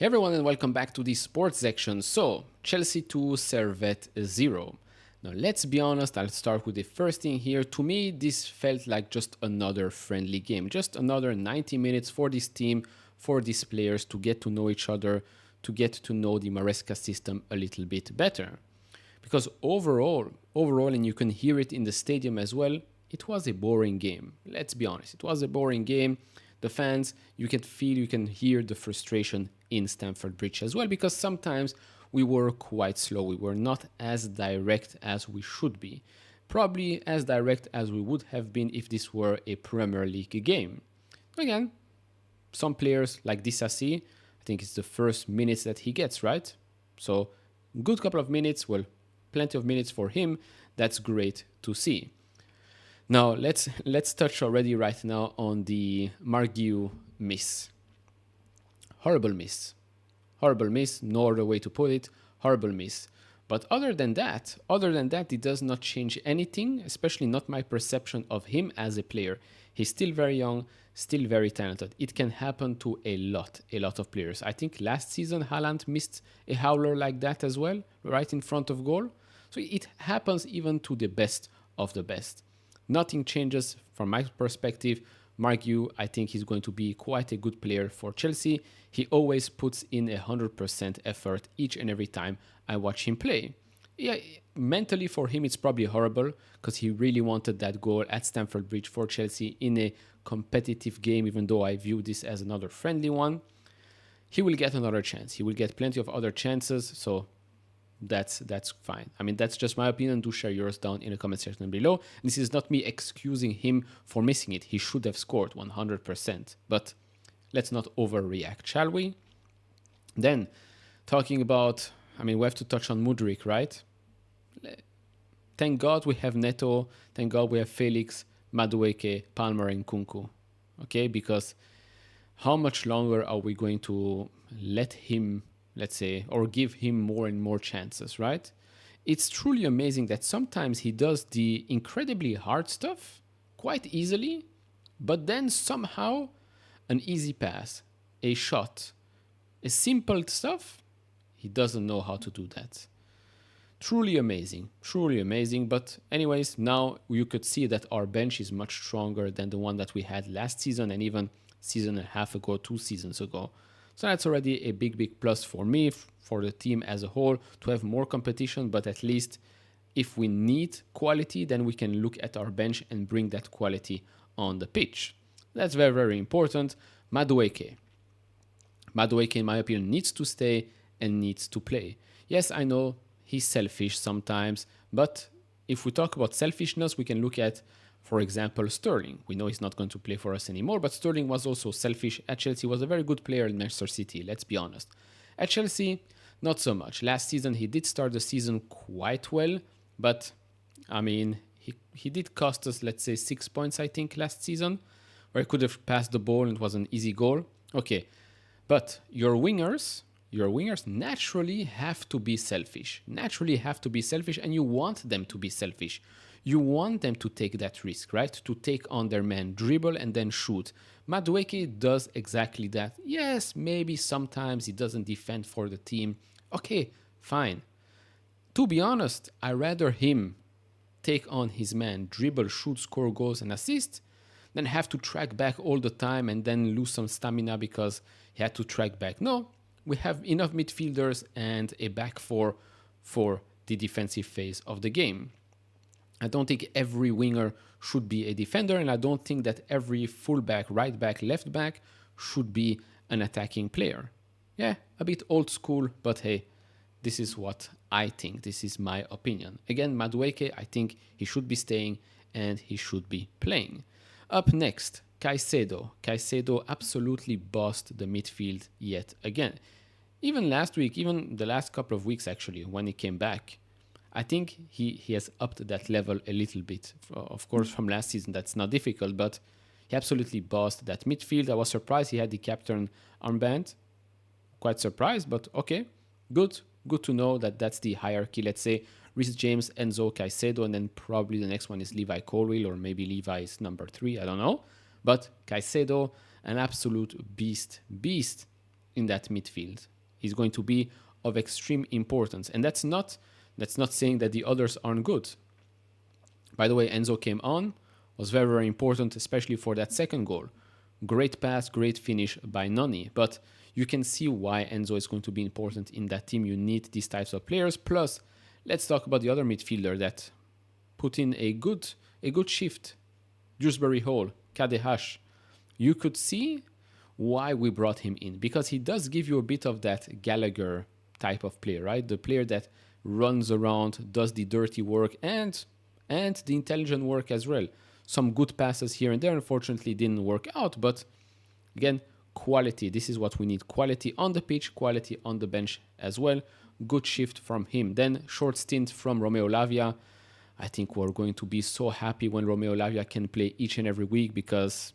Hey everyone and welcome back to the Sports Zection. So, Chelsea 2, Servette 0. Now let's be honest, I'll start with the first thing here. To me, this felt like just another friendly game. Just another 90 minutes for this team, for these players to get to know each other, to get to know the Maresca system a little bit better. Because overall, and you can hear it in the stadium as well, it was a boring game. Let's be honest, it was a boring game. The fans, you can hear the frustration in Stamford Bridge as well, because sometimes we were quite slow. We were not as direct as we should be. Probably as direct as we would have been if this were a Premier League game. Again, some players like decisive, I think it's the first minutes that he gets, right? So, good couple of minutes, well, plenty of minutes for him. That's great to see. Now let's touch already right now on the Margiu miss. Horrible miss. Horrible miss, no other way to put it. Horrible miss. But other than that, it does not change anything, especially not my perception of him as a player. He's still very young, still very talented. It can happen to a lot of players. I think last season Haaland missed a howler like that as well, right in front of goal. So it happens even to the best of the best. Nothing changes from my perspective. Margiu, I think he's going to be quite a good player for Chelsea. He always puts in 100% effort each and every time I watch him play. Yeah, mentally for him it's probably horrible because he really wanted that goal at Stamford Bridge for Chelsea in a competitive game, even though I view this as another friendly one. He will get another chance. He will get plenty of other chances, so that's fine. I mean, that's just my opinion. Do share yours down in the comment section below. This is not me excusing him for missing it. He should have scored 100%. But let's not overreact, shall we? Then, talking about, we have to touch on Mudryk, right? Thank God we have Neto. Thank God we have Felix, Madueke, Palmer, and Nkunku. Okay, because how much longer are we going to let him, let's say, or give him more and more chances, right? It's truly amazing that sometimes he does the incredibly hard stuff quite easily, but then somehow an easy pass, a shot, a simple stuff, he doesn't know how to do that. Truly amazing. But anyways, now you could see that our bench is much stronger than the one that we had last season and even season and a half ago, 2 seasons ago. So that's already a big plus for me, for the team as a whole, to have more competition. But at least if we need quality, then we can look at our bench and bring that quality on the pitch. That's very important. Madueke, in my opinion, needs to stay and needs to play. Yes, I know he's selfish sometimes, but if we talk about selfishness, we can look at, for example, Sterling. We know he's not going to play for us anymore, but Sterling was also selfish at Chelsea. He was a very good player in Manchester City, let's be honest. At Chelsea, not so much. Last season, he did start the season quite well, but, he did cost us, let's say, 6 points, I think, last season, where he could have passed the ball and it was an easy goal. Okay, but your wingers naturally have to be selfish. And you want them to be selfish. You want them to take that risk, right? To take on their man, dribble and then shoot. Madueke does exactly that. Yes, maybe sometimes he doesn't defend for the team. Okay, fine. To be honest, I rather him take on his man, dribble, shoot, score goals and assist, than have to track back all the time and then lose some stamina because he had to track back. No, we have enough midfielders and a back four for the defensive phase of the game. I don't think every winger should be a defender, and I don't think that every fullback, right back, left back should be an attacking player. Yeah, a bit old school, but hey, this is what I think. This is my opinion. Again, Madueke, I think he should be staying and he should be playing. Up next, Caicedo. Caicedo absolutely bossed the midfield yet again. Even last week, even the last couple of weeks actually, when he came back, I think he has upped that level a little bit. Of course, from last season, that's not difficult, but he absolutely bossed that midfield. I was surprised he had the captain armband. Quite surprised, but okay, good to know that that's the hierarchy. Let's say Reece James, Enzo, Caicedo, and then probably the next one is Levi Colwill, or maybe Levi is number 3, I don't know. But Caicedo, an absolute beast. in that midfield. He's going to be of extreme importance. And that's not saying that the others aren't good. By the way, Enzo came on, was very, very important, especially for that second goal. Great pass, great finish by Noni. But you can see why Enzo is going to be important in that team. You need these types of players. Plus, let's talk about the other midfielder that put in a good shift. Dewsbury Hall, Kadehash. You could see why we brought him in, because he does give you a bit of that Gallagher type of player, right? The player that runs around, does the dirty work and the intelligent work as well. Some good passes here and there, unfortunately didn't work out, but again, quality. This is what we need. Quality on the pitch, quality on the bench as well. Good shift from him. Then short stint from Romeo Lavia. I think we're going to be so happy when Romeo Lavia can play each and every week, because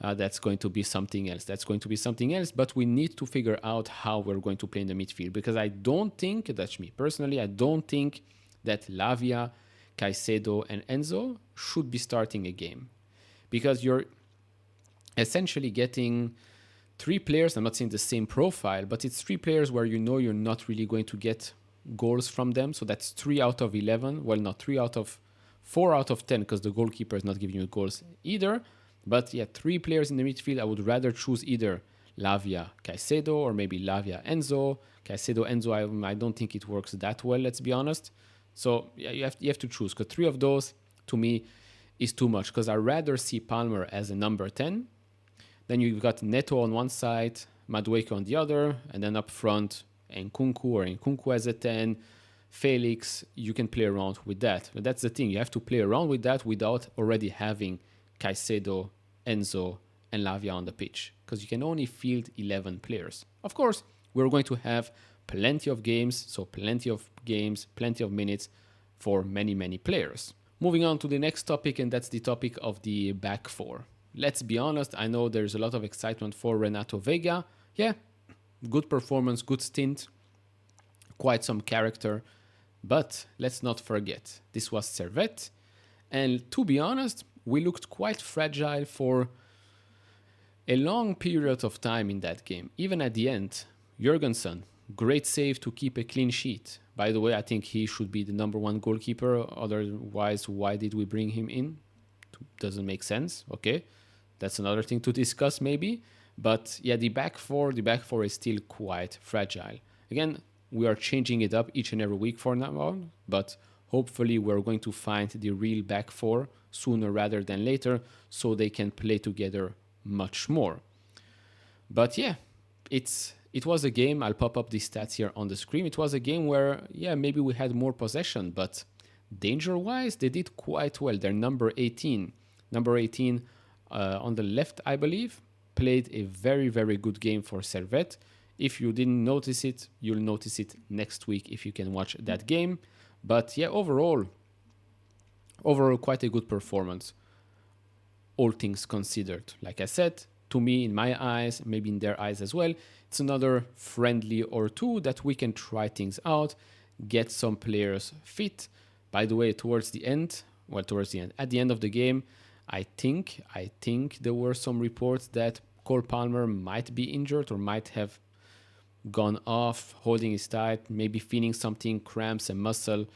that's going to be something else. That's going to be something else, but we need to figure out how we're going to play in the midfield, because I don't think, that's me personally, I don't think that Lavia, Caicedo and Enzo should be starting a game, because you're essentially getting three players. I'm not saying the same profile, but it's three players where you know you're not really going to get goals from them. So that's 3 out of 11. Well, not 4 out of 10, because the goalkeeper is not giving you goals either. But yeah, 3 players in the midfield. I would rather choose either Lavia, Caicedo, or maybe Lavia, Enzo. Caicedo, Enzo, I don't think it works that well, let's be honest. So yeah, you have to choose, because 3 of those to me is too much, because I'd rather see Palmer as a number 10. Then you've got Neto on one side, Madueke on the other, and then up front, Nkunku as a 10, Felix. You can play around with that. But that's the thing, you have to play around with that without already having Caicedo, Enzo, and Lavia on the pitch, because you can only field 11 players. Of course, we're going to have plenty of games, plenty of minutes for many, many players. Moving on to the next topic, and that's the topic of the back four. Let's be honest, I know there's a lot of excitement for Renato Vega. Yeah, good performance, good stint, quite some character. But let's not forget, this was Servette. And to be honest, we looked quite fragile for a long period of time in that game. Even at the end, Jurgensen, great save to keep a clean sheet. By the way, I think he should be the number 1 goalkeeper. Otherwise, why did we bring him in? Doesn't make sense. Okay, that's another thing to discuss maybe. But yeah, the back four is still quite fragile. Again, we are changing it up each and every week for now on, but hopefully we're going to find the real back four sooner rather than later, so they can play together much more. But yeah, it was a game. I'll pop up the stats here on the screen. It was a game where, yeah, maybe we had more possession, but danger-wise, they did quite well. They're number 18 on the left, I believe, played a very, very good game for Servette. If you didn't notice it, you'll notice it next week if you can watch that game. But yeah, overall, quite a good performance, all things considered. Like I said, to me, in my eyes, maybe in their eyes as well, it's another friendly or two that we can try things out, get some players fit. By the way, at the end of the game, I think there were some reports that Cole Palmer might be injured or might have gone off, holding his tight, maybe feeling something, cramps, a muscle.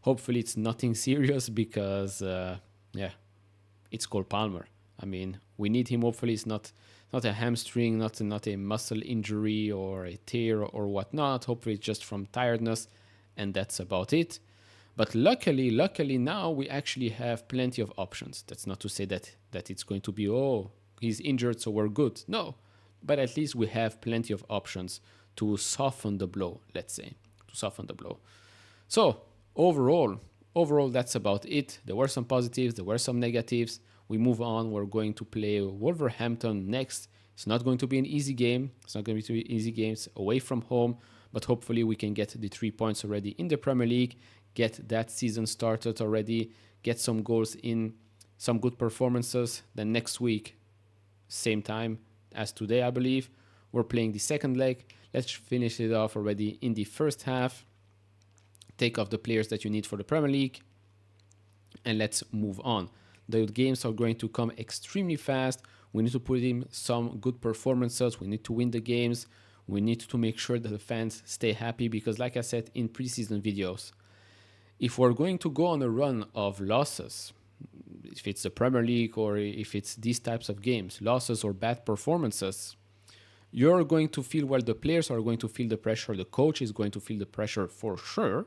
Hopefully it's nothing serious, because it's Cole Palmer. I mean, we need him. Hopefully it's not a hamstring, not a muscle injury or a tear or whatnot. Hopefully it's just from tiredness, and that's about it. But luckily now we actually have plenty of options. That's not to say that it's going to be, oh, he's injured, so we're good. No, but at least we have plenty of options to soften the blow, let's say, So overall, that's about it. There were some positives, there were some negatives. We move on. We're going to play Wolverhampton next. It's not going to be an easy game. It's not going to be easy games away from home, but hopefully we can get the 3 points already in the Premier League, get that season started already, get some goals in, some good performances. Then next week, same time as today, I believe, we're playing the second leg. Let's finish it off already in the first half. Take off the players that you need for the Premier League, and let's move on. The games are going to come extremely fast. We need to put in some good performances. We need to win the games. We need to make sure that the fans stay happy because, like I said in preseason videos, if we're going to go on a run of losses, if it's the Premier League or if it's these types of games, losses or bad performances, you're going to feel, well, the players are going to feel the pressure, the coach is going to feel the pressure for sure.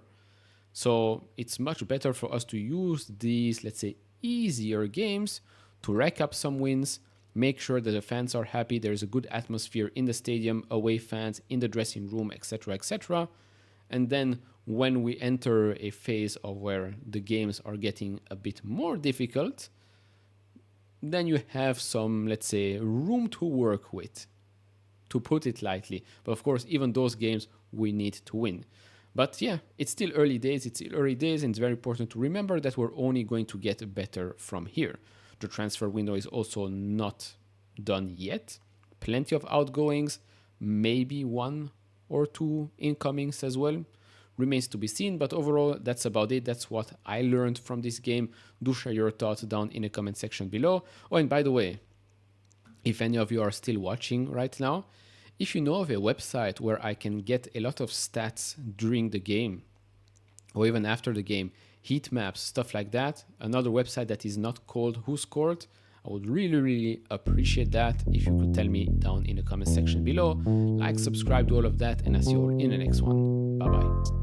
So it's much better for us to use these, let's say, easier games to rack up some wins, make sure that the fans are happy, there's a good atmosphere in the stadium, away fans, in the dressing room, etc., etc. And then when we enter a phase of where the games are getting a bit more difficult, then you have some, let's say, room to work with, to put it lightly. But of course, even those games we need to win. But yeah, it's still early days, and it's very important to remember that we're only going to get better from here. The transfer window is also not done yet. Plenty of outgoings, maybe 1 or 2 incomings as well. Remains to be seen, but overall, that's about it. That's what I learned from this game. Do share your thoughts down in the comment section below. Oh, and by the way, if any of you are still watching right now, if you know of a website where I can get a lot of stats during the game or even after the game, heat maps, stuff like that, another website that is not called Who Scored, I would really, really appreciate that if you could tell me down in the comment section below. Like, subscribe to all of that, and I'll see you all in the next one. Bye-bye.